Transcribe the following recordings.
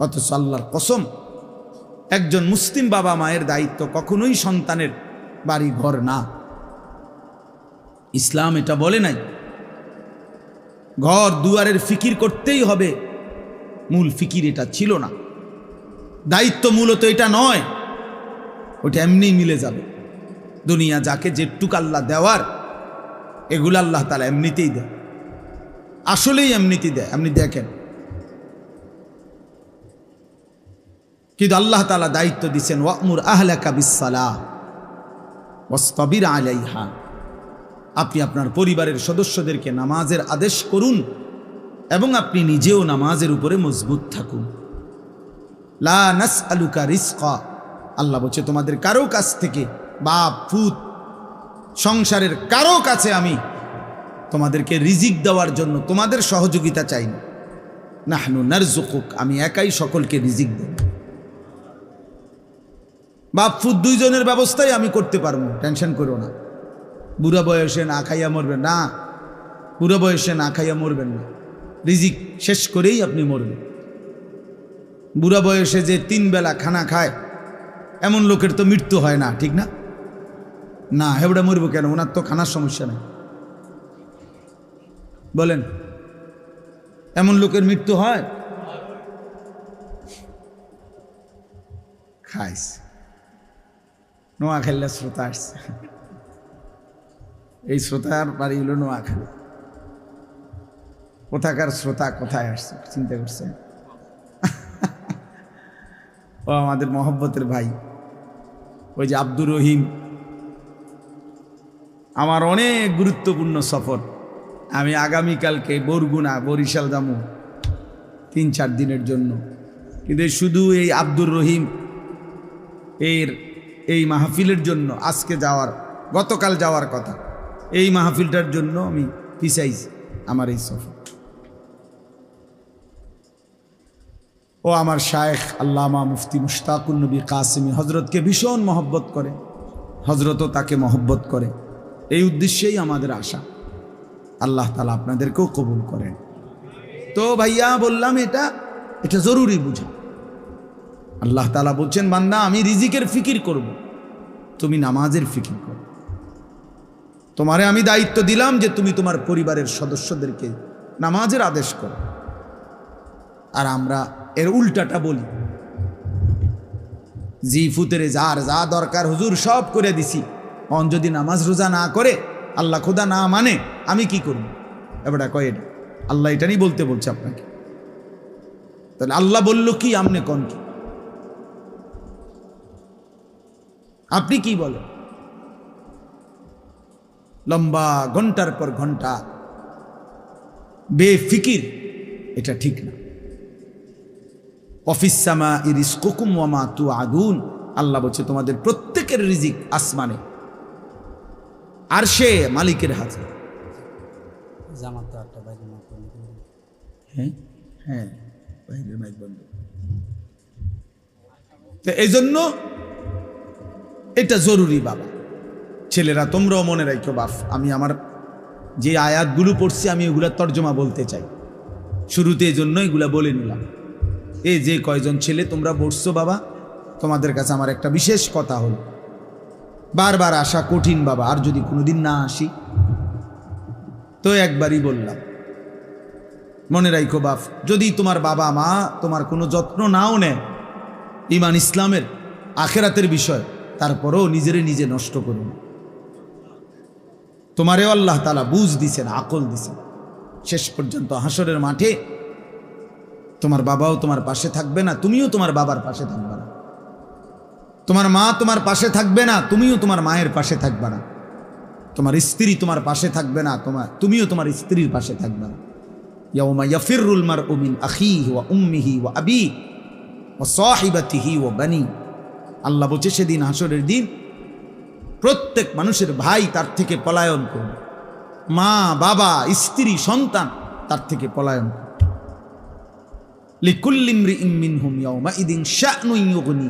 অথচ আল্লাহর কসম, একজন মুসলিম বাবা মায়ের দায়িত্ব কখনোই সন্তানের বাড়ি ঘর না। ইসলাম এটা বলে নাই ঘর দুয়ারের ফিকির করতেই হবে, মূল ফিকির এটা ছিল না। দায়িত্ব মূলত এটা নয়, ওটা এমনিই মিলে যাবে। দুনিয়া যাকে যেটুক আল্লাহ দেওয়ার, এগুলো আল্লাহ তাআলা এমনিতেই দেয়, আসলেই এমনিতেই দেয়। আপনি দেখেন, কিন্তু আল্লাহ তাআলা দায়িত্ব দিচ্ছেন ওয়ামুর আহলাকা বিসসালাহ ওয়াসতাবির আলাইহা। আপনি আপনার পরিবারের সদস্যদেরকে নামাজের আদেশ করুন এবং আপনি নিজেও নামাজের উপরে মজবুত থাকুন। লা নাসআলুকা রিজকা, আল্লাহ বলছে তোমাদের কারো কাছ থেকে, বাপ পুত সংসারের কারো কাছে আমি তোমাদেরকে রিজিক দেওয়ার জন্য তোমাদের সহযোগিতা চাই না। নাহনু নারযুকুক, আমি একাই সকলকে রিজিক দেব। বাপ পুত দুইজনের ব্যবস্থাই আমি করতে পারবো, টেনশন করো না। বুড়া বয়সে না খাইয়া মরবেন না, বুড়া বয়সে না খাইয়া মরবেন না, রিজিক শেষ করেই আপনি মরবেন। বুড়া বয়সে যে 3 বেলা খানা খায় এমন লোকের তো মৃত্যু হয় না, ঠিক না? না, হেবড়া মরবো কেন? ওনার তো খানার সমস্যা নেই। বলেন, এমন লোকের মৃত্যু হয়? খাইস নোয়াখালীর শ্রোতা আসছে, এই শ্রোতার বাড়ি হলো নোয়াখালী। কোথাকার শ্রোতা কোথায় আসছে চিন্তা করছে? ও আমাদের মহব্বতের ভাই, ওই যে আব্দুর রহিম। আমার অনেক গুরুত্বপূর্ণ সফর, আমি আগামীকালকে বরগুনা বরিশাল যাবো 3-4 দিনের জন্য। কিন্তু শুধু এই আব্দুর রহিম এই মাহফিলের জন্য আজকে যাওয়ার, গতকাল যাওয়ার কথা, এই মাহফিলটার জন্য আমি পিছাইছি আমার এই সফর। ও আমার শায়েখ আল্লামা মুফতি মুশতাকুন নবী কাসেমি হজরতকে ভীষণ মহব্বত করে, হজরতও তাকে মহব্বত করে। এই উদ্দেশ্যেই আমাদের আশা। আল্লাহ তাআলা আপনাদেরকেও কবুল করেন। তো ভাইয়া বললাম, এটা জরুরি বুঝা। আল্লাহ তাআলা বলছেন, বান্দা আমি রিজিকের ফিকির করব, তুমি নামাজের ফিকির করো। তোমারে আমি দায়িত্ব দিলাম যে তুমি তোমার পরিবারের সদস্যদেরকে নামাজের আদেশ করো। আর আমরা এর উল্টাটা বলি, জি ফুতেরে যার যা দরকার হুজুর সব করে দিছি, অন যদি নামাজ রোজা না করে, আল্লাহ খোদা না মানে, আমি কি করব? এবারটা কয় এটা আল্লাহ এটা নিয়ে বলতে বলছে আপনাকে। তাহলে আল্লাহ বলল কি, আমনে কোন কি? আপনি কি বলেন? লম্বা ঘন্টার পর ঘন্টা বেফিকির, এটা ঠিক না। অফিস সামা রিজকুকুম ওয়া মা তুআদুন, আল্লাহ বলছে তোমাদের প্রত্যেকের রিজিক আসমানে, আরশে মালিকের হাতে। হ্যাঁ, বাইরের মাইক বন্ধ। তো এই জন্য এটা জরুরি বাবা। ছেলেরা তোমরাও মনে রাখো বাপ, আমি আমার যে আয়াতগুলো পড়ছি আমি এগুলা তর্জমা বলতে চাই, শুরুতে এই জন্য এগুলা বলে নিলাম। এই যে কয়জন ছেলে তোমরা বসছো বাবা, তোমাদের কাছে আমার একটা বিশেষ কথা হলো, বারবার আসা কঠিন বাবা, আর যদি কোনোদিন না আসি তো একবারই বললাম, মনে রাখো বাপ, যদি তোমার বাবা মা তোমার কোনো যত্ন নাও নেয় ঈমান ইসলামের আখেরাতের বিষয়, তারপরেও নিজে নষ্ট করুন। তোমারেও আল্লাহ তাআলা বুঝ দিছেন, আকল দিছেন। শেষ পর্যন্ত হাসরের মাঠে তোমার বাবাও তোমার পাশে থাকবে না, তুমিও তোমার বাবার পাশে থাকবে না। তোমার মা তোমার পাশে থাকবে না, তুমিও তোমার মায়ের পাশে থাকবে না। তোমার স্ত্রী তোমার পাশে থাকবে না, তুমিও তোমার স্ত্রীর পাশে থাকবে না। ইয়াউমা ইয়াফিরুল মারউ মিন আখিহি ওয়া উম্মিহি ওয়া আবিহি ওয়া সাহিবাতিহি ওয়া বানি। আল্লাহ বলছে সেদিন হাসরের দিন প্রত্যেক মানুষের ভাই তার থেকে পলায়ন করবে, মা বাবা স্ত্রী সন্তান তার থেকে পলায়ন করবে। লিকুল্লি ইমরিইন মিনহুম ইয়াউমাইদিন শা'নুন ইউগনি,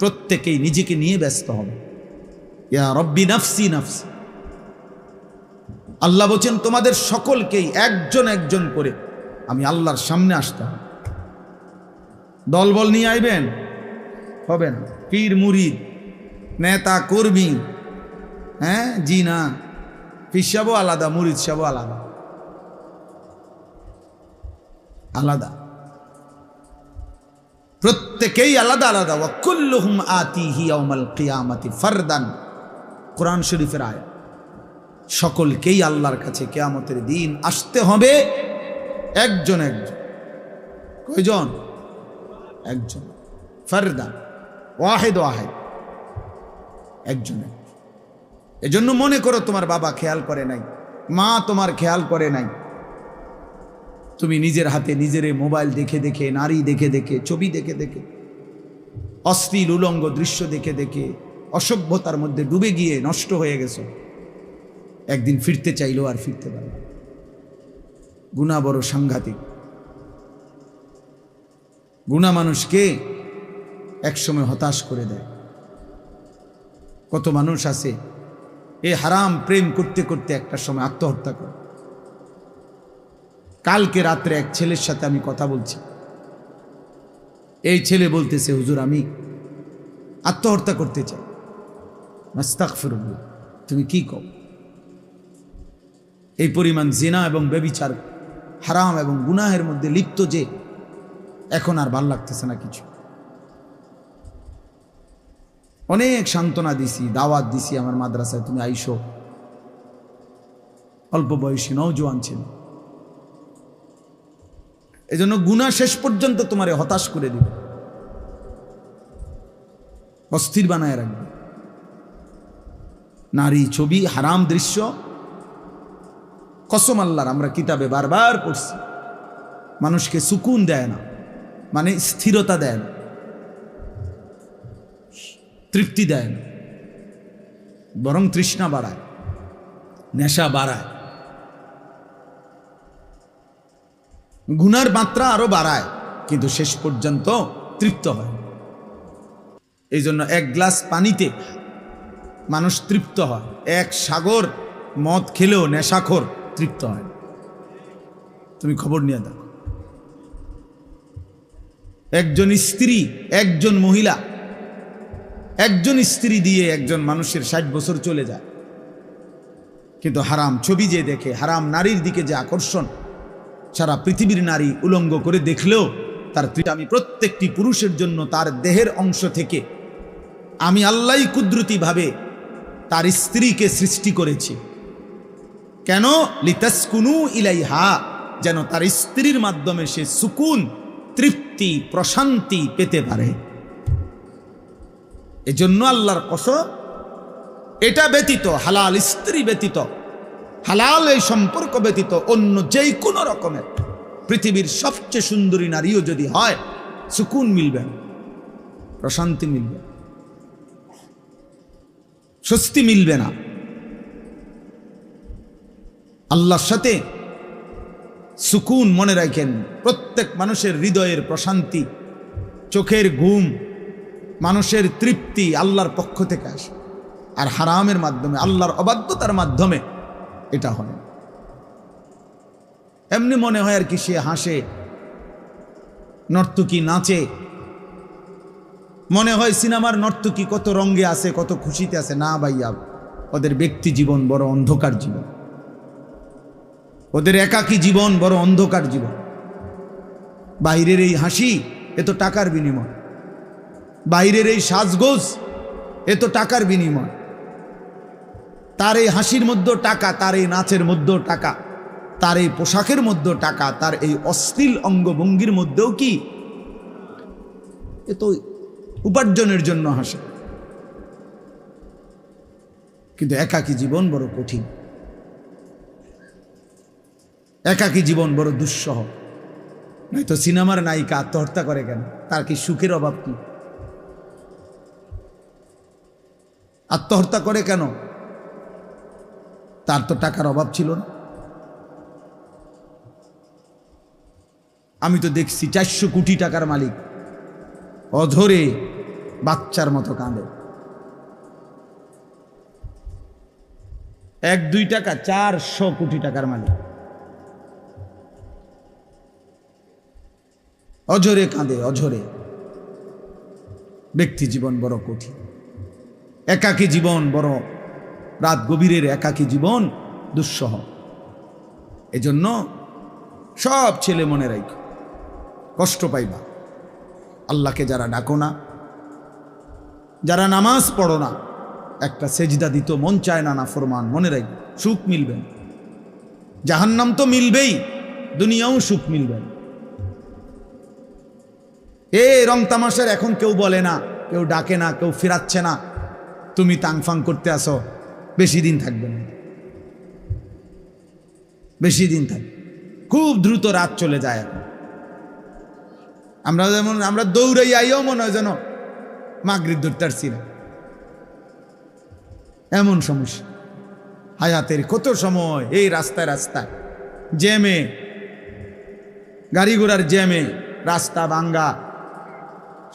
প্রত্যেকেই নিজেকে নিয়ে ব্যস্ত হবে। ইয়া রব্বি নাফসি নাফসি, আল্লাহ বলছেন তোমাদের সকলকেই একজন একজন করে আমি আল্লাহর সামনে আসতে হবে। দলবল নিয়ে আইবেন, হবে না। পীর মুরিদ নেতা কর্মী, হ্যাঁ জি না, পীর সাহেবও আলাদা, মুরিদ সাহেবও আলাদা আলাদা, প্রত্যেকেই আলাদা আলাদা। ওয়া কুল্লুহুম আতিহি ইয়াউমাল কিয়ামাতি ফারদান, কোরআন শরীফের আয়াত। সকলকেই আল্লাহর কাছে কিয়ামতের দিন আসতে হবে একজন একজন। কয়জন? একজন। ফারদান, ওয়াহিদ ওয়াহিদ, একজন একজন। এজন্য মনে করো তোমার বাবা খেয়াল করে নাই, মা তোমার খেয়াল করে নাই, তুমি নিজের হাতে নিজের মোবাইল দেখে দেখে, নারী দেখে দেখে, ছবি দেখে দেখে, অশ্লীল উলঙ্গ দৃশ্য দেখে দেখে অসভ্যতার মধ্যে ডুবে গিয়ে নষ্ট হয়ে গেছো। একদিন ফিরতে চাইলো আর ফিরতে পারল। গুনাহ বড় সাংঘাতিক। গুনাহ মানুষকে একসময় হতাশ করে দেয়। কত মানুষ আছে এই হারাম প্রেম করতে করতে একটা সময় আত্মহত্যা করে। কালকে রাত্রে এক ছেলের সাথে আমি কথা বলছি, এই ছেলে বলতেছে, হুজুর আমি আত্মহত্যা করতে চাই। আস্তাগফিরুল্লাহ, তুমি কি কও? এই পরিমাণ জিনা এবং ব্যভিচার, হারাম এবং গুনাহের মধ্যে লিপ্ত যে এখন আর ভাল লাগতেছে না কিছু। অনেক সান্ত্বনা দিছি, দাওয়াত দিছি আমার মাদ্রাসায়, তুমি আইসো। অল্প বয়সী নওজোয়ান ছিল। এজন্য গুনাহ শেষ পর্যন্ত তোমারে হতাশ করে দিবে, অস্থির বানায় রাখবে। নারী, ছবি, হারাম দৃশ্য, কসম আল্লাহর, আমরা কিতাবে বারবার পড়ছি, মানুষকে সুকুন দেয় না, মানে স্থিরতা দেয় না, তৃপ্তি দেয় না, বরং তৃষ্ণা বাড়ায়, নেশা বাড়ায়, গুনার মাত্রা আরো বাড়ায়, কিন্তু শেষ পর্যন্ত তৃপ্ত হয়। এই জন্য এক গ্লাস পানিতে মানুষ তৃপ্ত হয়, এক সাগর মদ খেলেও নেশাখোর তৃপ্ত হয়। তুমি খবর নিয়ে দেখো, একজন স্ত্রী, একজন মহিলা, একজন স্ত্রী দিয়ে একজন মানুষের 60 বছর চলে যায়, কিন্তু হারাম ছবি যে দেখে, হারাম নারীর দিকে যে আকর্ষণ, সারা পৃথিবীর নারী উলঙ্গ করে দেখলেও তার, আমি প্রত্যেকটি পুরুষের জন্য তার দেহের অংশ থেকে আমি আল্লাহই কুদরতি ভাবে তার স্ত্রীকে সৃষ্টি করেছি। কেন? লিতাসকুনু ইলাইহা, যেন তার স্ত্রীর মাধ্যমে সে সুকুন, তৃপ্তি, প্রশান্তি পেতে পারে। এজন্য আল্লাহর কসম, এটা ব্যতীত, হালাল স্ত্রী ব্যতীত, হালাল এই সম্পর্ক ব্যতীত অন্য যেই কোনো রকমের পৃথিবীর সবচেয়ে সুন্দরী নারীও যদি হয়, সুকুন মিলবে না, প্রশান্তি মিলবে, স্বস্তি মিলবে না। আল্লাহর সাথে সুকুন, মনে রাখেন, প্রত্যেক মানুষের হৃদয়ের প্রশান্তি, চোখের ঘুম, মানুষের তৃপ্তি আল্লাহর পক্ষ থেকে আসে। আর হারামের মাধ্যমে, আল্লাহর অবাধ্যতার মাধ্যমে এটা হয়। এমনি মনে হয় আর কি, সে হাসে, নর্তকী নাচে, মনে হয় সিনেমার নর্তকী কত রঙে আছে, কত খুশিতে আছে। না ভাইয়া, ওদের ব্যক্তি জীবন বড় অন্ধকার জীবন, ওদের একাকী জীবন বড় অন্ধকার জীবন। বাইরের এই হাসি, এ তো টাকার বিনিময়। বাইরের এই সাজগোজ, এ তো টাকার বিনিময়। তার এই হাসির মধ্যেও টাকা, তার এই নাচের মধ্যেও টাকা, তার এই পোশাকের মধ্যেও টাকা, তার এই অশ্লীল অঙ্গভঙ্গির মধ্যেও কি, এ তো উপার্জনের জন্য হাসে। কিন্তু একাকী জীবন বড় কঠিন, একাকী জীবন বড় দুঃসহ। নয়তো সিনেমার নায়িকা আত্মহত্যা করে কেন? তার কি সুখের অভাব কি? আত্মহত্যা করে কেন? তার তো টাকার অভাব ছিল না। আমি তো দেখছি 400 কোটি টাকার মালিক অঝরে বাচ্চার মতো কাঁদে। 1-2 টাকা, 400 কোটি টাকার মালিক অঝরে কাঁদে, অঝরে। ব্যক্তি জীবন বড় কঠিন, একাকী জীবন বড়, রাত গভীরের একাকী জীবন দুঃসহ। এজন্য সব ছেলে মনে রাখো, কষ্ট পাইবা। আল্লাহকে যারা ডাকো না, যারা নামাজ পড়ো না, একটা সেজদা দিত মন চায় না, নাফরমান, মনে রাখো সুখ মিলবেন। জাহান্নাম তো মিলবেই, দুনিয়াও সুখ মিলবেন। রং তামাশার এখন কেউ বলে না, কেউ ডাকে না, কেউ ফেরাচ্ছে না, তুমি তাংফাং করতে আসো, বেশি দিন থাকবে না, বেশি দিন থাকবে, খুব দ্রুত রাত চলে যায়। এখন আমরা দৌড়াই আইও মনে হয় যেন মাগরিব ধরতে পারছি না, এমন সমস্যা। হায়াতের কত সময় এই রাস্তায় রাস্তায় জ্যামে, গাড়ি ঘোড়ার জ্যামে, রাস্তা ভাঙ্গা,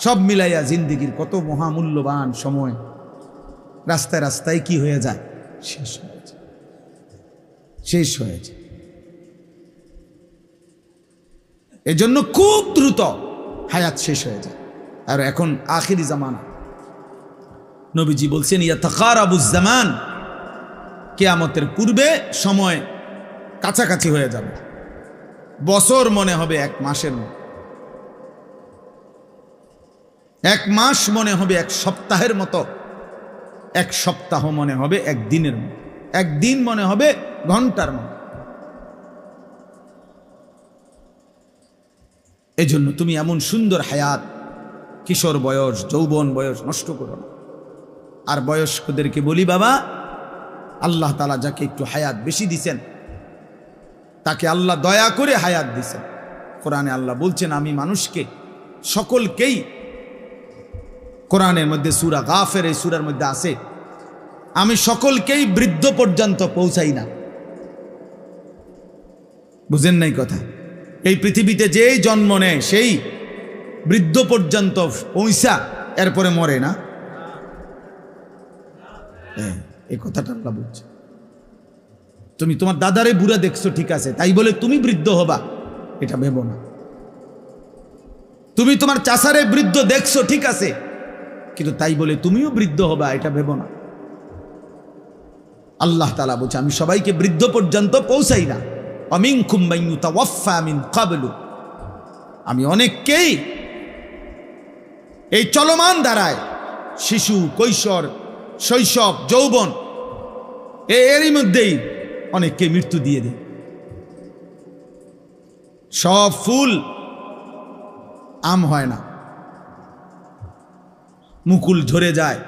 সব মিলাইয়া জিন্দিগির কত মহামূল্যবান সময় রাস্তায় রাস্তায় কি হয়ে যায়, শেষ হয়ে যায়, শেষ হয়ে যায়। এজন্য খুব দ্রুত হায়াত শেষ হয়ে যায়। আর এখন আখিরি জামানা, নবীজি বলছেন ইয়াতাকারাবুজ জামান, কিয়ামতের পূর্বে সময় কাছাকাছি হয়ে যাবে, বছর মনে হবে এক মাসের মতো, এক মাস মনে হবে এক সপ্তাহের মতো, এক সপ্তাহ মনে হবে একদিনের মতো, একদিন মনে হবে ঘন্টার মতো। এজন্য তুমি এমন সুন্দর হায়াত, কিশোর বয়স, যৌবন বয়স নষ্ট করো না। আর বয়স্কদেরকে বলি, বাবা, আল্লাহ তাআলা যাকে একটু হায়াত বেশি দিছেন, তাকে আল্লাহ দয়া করে হায়াত দিছেন। কোরআনে আল্লাহ বলছেন, আমি মানুষকে সকলকেই, কোরআনের মধ্যে সূরা গাফির, এই সূরার মধ্যে আছে, আমি সকলকেই বৃদ্ধ পর্যন্ত পৌঁছাই না। বুঝেন নাই কথা? এই পৃথিবীতে যেই জন্ম নেয় সেই বৃদ্ধ পর্যন্ত পৌঁছা, এরপরে মরে না। এই কথাটা আল্লাহ বলছে। তুমি তোমার দাদারে বুড়া দেখছো, ঠিক আছে, তাই বলে তুমি বৃদ্ধ হবা এটা ভেবো না। তুমি তোমার চাচারে বৃদ্ধ দেখছো, ঠিক আছে, কিন্তু তাই বলে তুমিও বৃদ্ধ হবা এটা ভেবো না। আল্লাহ তাআলা বলছে, আমি সবাইকে বৃদ্ধ পর্যন্ত পৌঁছাই না। আমিনকুম মান ইউতাওয়াফা মিন ক্বাবলু, আমি অনেককেই এই চলমান ধারায়, শিশু, কৈশোর, শৈশব, যৌবন, এরই মধ্যেই অনেককে মৃত্যু দিয়ে দেয়। সব ফুল আম হয় না, মুকুল ঝরে যায়।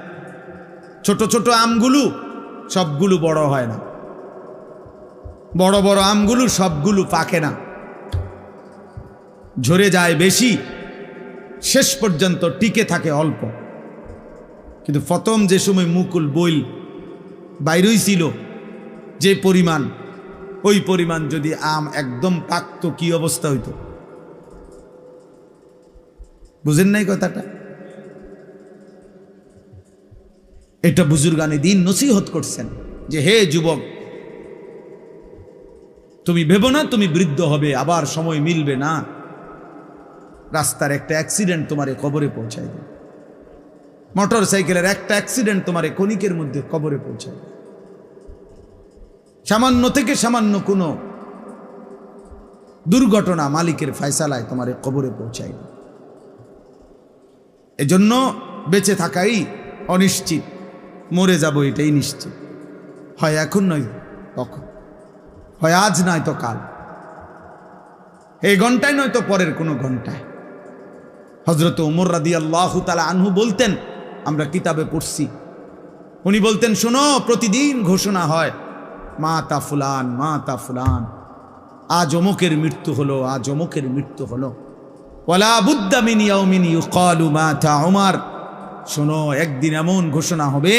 ছোট ছোট আমগুলো সবগুলো বড় হয় না, বড় বড় আমগুলো সবগুলো পাকে না, ঝরে যায় বেশি, শেষ পর্যন্ত টিকে থাকে অল্প। কিন্তু প্রথম যে সময় মুকুল বইল বাইরই ছিল যে পরিমাণ, ওই পরিমাণ যদি আম একদম পাকতো কি অবস্থা হইতো? বুঝেন নাই কথাটা? এটা বুজুর্গানে দিন নসিহত করছেন যে, হে যুবক, তুমি ভেবো না তুমি বৃদ্ধ হবে, আবার সময় মিলবে না। রাস্তার একটা অ্যাক্সিডেন্ট তোমারে কবরে পৌঁছায় দেবে, মোটর সাইকেলের একটা অ্যাক্সিডেন্ট তোমারে ক্ষণিকের মধ্যে কবরে পৌঁছায় দেবে। সামান্য থেকে সামান্য কোনো দুর্ঘটনা মালিকের ফয়সালায় তোমারে কবরে পৌঁছায় দেবে। এজন্য বেঁচে থাকাই অনিশ্চিত, মরে যাব এটাই নিশ্চিত। হয় এখন নয় তখন, হয় আজ নয় তো কাল, এই ঘন্টায় নয় তো পরের কোনো ঘন্টায়। হযরত ওমর রাদিয়াল্লাহু তাআলা আনহু বলতেন, আমরা কিতাবে পড়ছি, উনি বলতেন, শোনো, প্রতিদিন ঘোষণা হয়, মাতা ফুলান, মাতা ফুলান, আজ অমুকের মৃত্যু হলো, আজ অমুকের মৃত্যু হলো। ওয়ালা বুদ্দা মিন ইয়াউমিন ইউকালু মাতা ওমর, শোনো, একদিন এমন ঘোষণা হবে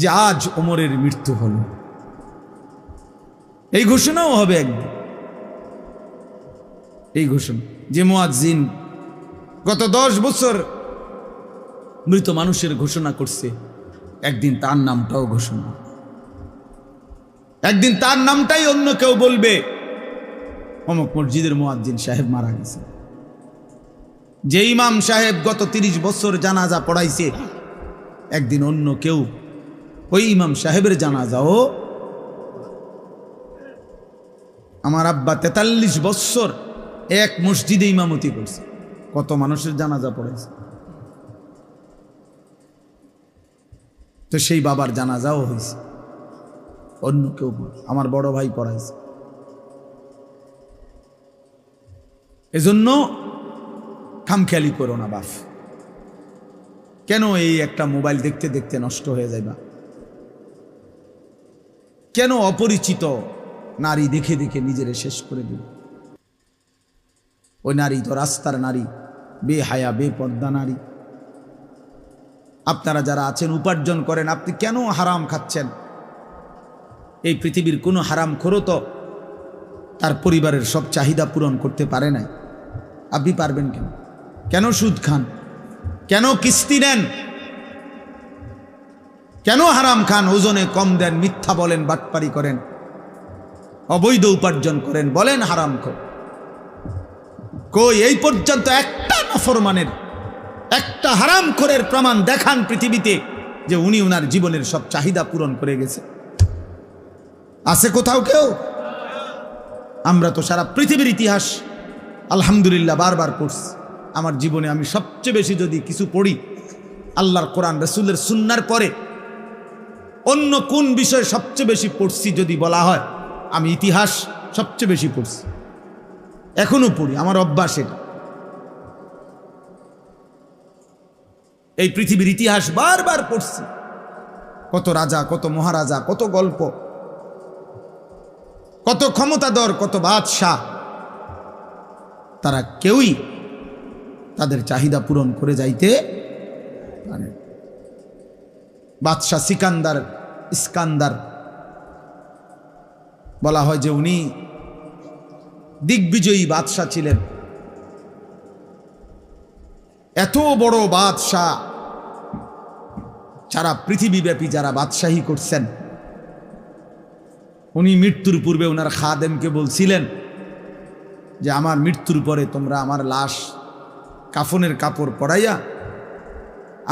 যে আজ ওমরের মৃত্যু হলো। এই ঘোষণাও হবে একদিন। এই ঘোষণা যে মুয়াজ্জিন গত 10 বছর মৃত মানুষের ঘোষণা করছে, একদিন তার নামটাও ঘোষণা, একদিন তার নামটাই অন্য কেউ বলবে, অমুক মসজিদের মুয়াজ্জিন সাহেব মারা গেছে। যে ইমাম সাহেব গত 30 বছর জানাজা পড়াইছে, একদিন অন্য কেউ ওই ইমাম সাহেবের জানাজাও, আমার আব্বা 43 বছর এক মসজিদে ইমামতি করছে, কত মানুষের জানাজা পড়াইছে। তো সেই বাবার জানাজাও হয়েছে, অন্য কেউ, আমার বড় ভাই পড়াইছে। এজন্য খামখেয়ালি করো না বাপ। কেন এই একটা মোবাইল দেখতে দেখতে নষ্ট হয়ে যাইবা? কেন অপরিচিত নারী দেখে দেখে নিজেরে শেষ করে দিল? ওই নারী তো রাস্তার নারী, বেহায়া বেপর্দা নারী। আপনারা যারা আছেন উপার্জন করেন, আপনি কেন হারাম খাচ্ছেন? এই পৃথিবীর কোনো হারাম খোরও তো তার পরিবারের সব চাহিদা পূরণ করতে পারে না। আপনি পারবেন কেন? কেন সুদ খান? কেন কিস্তি নেন? কেন হারাম খান? ওজনে কম দেন, মিথ্যা বলেন, বাটপারি করেন, অবৈধ উপার্জন করেন, বলেন হারাম খোর। কই এই পর্যন্ত একটা নাফরমানের, একটা হারাম খোরের প্রমাণ দেখান পৃথিবীতে যে উনি ওনার জীবনের সব চাহিদা পূরণ করে গেছে? আছে কোথাও কেউ? আমরা তো সারা পৃথিবীর ইতিহাস আলহামদুলিল্লাহ বারবার পড়ছি। আমার জীবনে আমি সবচেয়ে বেশি যদি কিছু পড়ি আল্লাহর কোরআন রাসূলের সুন্নাহর পরে অন্য কোন বিষয়ে সবচেয়ে বেশি পড়ছি যদি বলা হয়, আমি ইতিহাস সবচেয়ে বেশি পড়ছি, এখনো পড়ি, আমার অভ্যাস এটা। এই পৃথিবীর ইতিহাস বারবার পড়ছি, কত রাজা, কত মহারাজা, কত গল্প, কত ক্ষমতাধর, কত বাদশাহ, তারা কেউই তাদের চাহিদা পূরণ করে যাইতে পারে। বাদশাহ ইস্কান্দার বলা হয় যে উনি দিগ্বিজয়ী বাদশাহ ছিলেন। এত বড় বাদশাহ, সারা পৃথিবীব্যাপী যারা বাদশাহী করছেন, উনি মৃত্যুর পূর্বে ওনার খাদেমকে বলছিলেন যে আমার মৃত্যুর পরে তোমরা আমার লাশ কাফনের কাপড় পরাইয়া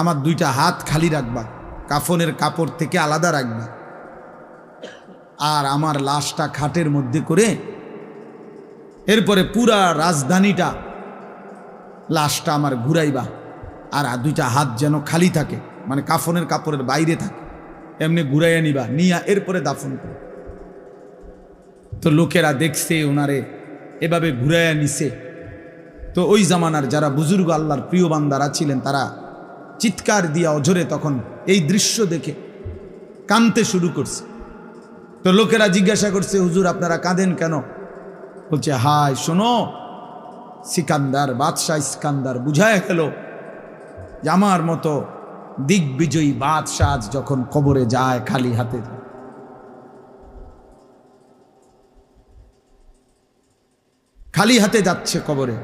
আমার 2টা হাত খালি রাখবা, কাফনের কাপড় থেকে আলাদা রাখবা, আর আমার লাশটা খাটের মধ্যে করে এরপরে পুরা রাজধানীটা লাশটা আমার ঘুরাইবা, আর 2টা হাত যেন খালি থাকে, মানে কাফনের কাপড়ের বাইরে থাকে, এমনি ঘুরাইয়া নিবা, নিয়া এরপরে দাফন করে। তো লোকেরা দেখছে ওনারে এভাবে ঘুরাইয়া নিছে। তো ওই জামানার যারা বুজুর্গ আল্লাহর প্রিয় বান্দারা ছিলেন, তারা চিৎকার দিয়া অঝরে তখন এই দৃশ্য দেখে কাঁদতে শুরু করছে। তো লোকেরা জিজ্ঞাসা করছে, হুজুর আপনারা কাঁদেন কেন? বলছে, হায় শোনো, সিকান্দার, বাদশাহ ইস্কান্দার বুঝায় গেল যে আমার মতো দিগ্বিজয়ী বাদশাহ আজ যখন কবরে যায় খালি হাতে, খালি হাতে যাচ্ছে কবরে,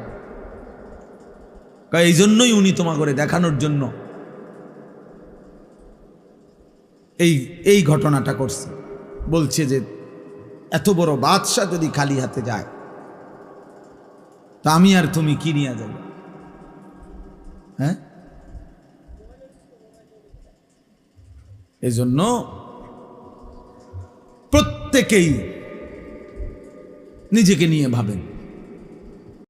এই জন্যই উনি তোমা করে দেখানোর জন্য এই ঘটনাটা করছে। বলছে যে এত বড় বাদশাহ যদি খালি হাতে যায়, তা আমি আর তুমি কি নিয়ে যাবে? হ্যাঁ, এজন্য প্রত্যেকেই নিজেকে নিয়ে ভাবেন।